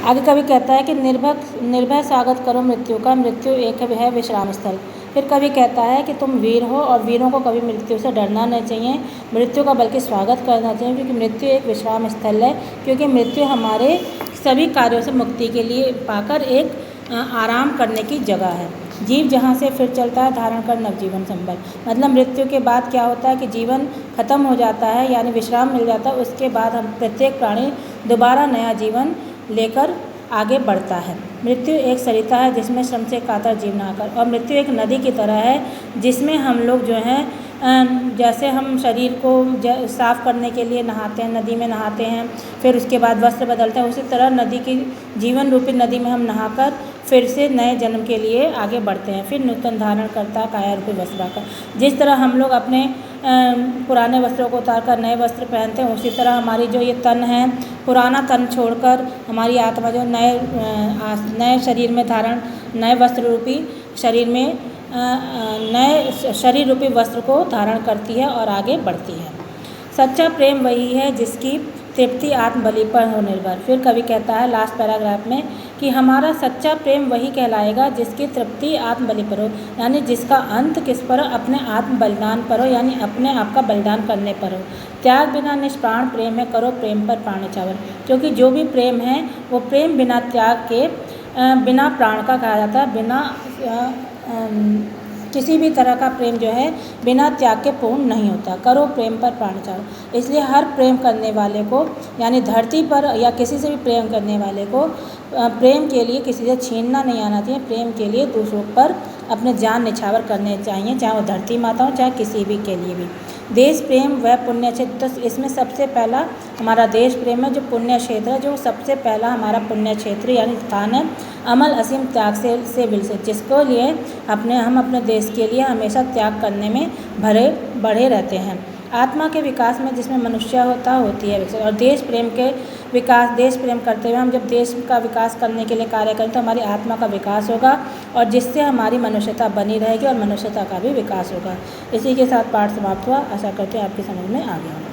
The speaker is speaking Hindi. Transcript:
आगे कवि कहता है कि निर्भय स्वागत करो मृत्यु का, मृत्यु एक है विश्राम स्थल। फिर कवि कहता है कि तुम वीर हो और वीरों को कभी मृत्यु से डरना नहीं चाहिए, मृत्यु का बल्कि स्वागत करना चाहिए, क्योंकि मृत्यु एक विश्राम स्थल है। क्योंकि मृत्यु हमारे सभी कार्यों से मुक्ति के लिए पाकर एक आराम करने की जगह है। जीव जहाँ से फिर चलता है धारण कर नवजीवन संबल। मतलब मृत्यु के बाद क्या होता है कि जीवन खत्म हो जाता है, यानी विश्राम मिल जाता है। उसके बाद हम प्रत्येक प्राणी दोबारा नया जीवन लेकर आगे बढ़ता है। मृत्यु एक सरिता है जिसमें श्रम से कातर जीव नहाकर, और मृत्यु एक नदी की तरह है जिसमें हम लोग जो हैं जैसे हम शरीर को साफ़ करने के लिए नहाते हैं, नदी में नहाते हैं, फिर उसके बाद वस्त्र बदलते हैं, उसी तरह नदी की जीवन रूपी नदी में हम नहाकर फिर से नए जन्म के लिए आगे बढ़ते हैं। फिर नूतन धारण करता काया रूपी वस्त्र आकर। जिस तरह हम लोग अपने पुराने वस्त्रों को उतार कर नए वस्त्र पहनते हैं, उसी तरह हमारी जो ये तन है, पुराना तन छोड़कर हमारी आत्मा जो नए शरीर में धारण, नए वस्त्र रूपी शरीर में नए शरीर रूपी वस्त्र को धारण करती है और आगे बढ़ती है। सच्चा प्रेम वही है जिसकी तृप्ति आत्मबलि पर हो निर्भर। फिर कवि कहता है लास्ट पैराग्राफ में कि हमारा सच्चा प्रेम वही कहलाएगा जिसकी तृप्ति आत्मबलि पर हो, यानी जिसका अंत किस पर हो, अपने आत्म बलिदान पर हो, यानी अपने आप का बलिदान करने पर हो। त्याग बिना निष्प्राण प्रेम है, करो प्रेम पर प्राण न्यौछावर। क्योंकि जो भी प्रेम है वो प्रेम बिना त्याग के बिना प्राण का कहा जाता है। बिना किसी भी तरह का प्रेम जो है बिना त्याग के पूर्ण नहीं होता। करो प्रेम पर प्राण न्यौछावर। इसलिए हर प्रेम करने वाले को, यानी धरती पर या किसी से भी प्रेम करने वाले को प्रेम के लिए किसी से छीनना नहीं आना चाहिए। प्रेम के लिए दूसरों पर अपने जान निछावर करने चाहिए, चाहे वो धरती माता हो, चाहे किसी भी के लिए भी। देश प्रेम वह पुण्य क्षेत्र, तो इसमें सबसे पहला हमारा देश प्रेम है, जो पुण्य क्षेत्र है, जो सबसे पहला हमारा पुण्य क्षेत्र यानी स्थान है। अमल असीम त्याग से विलसित, जिसको लिए हम अपने देश के लिए हमेशा त्याग करने में बढ़े रहते हैं। आत्मा के विकास में जिसमें मनुष्य होती है विकसित। और देश प्रेम करते हुए हम जब देश का विकास करने के लिए कार्य करें तो हमारी आत्मा का विकास होगा, और जिससे हमारी मनुष्यता बनी रहेगी और मनुष्यता का भी विकास होगा। इसी के साथ पाठ समाप्त हुआ। आशा करते हैं आपकी समझ में आ गया होगा।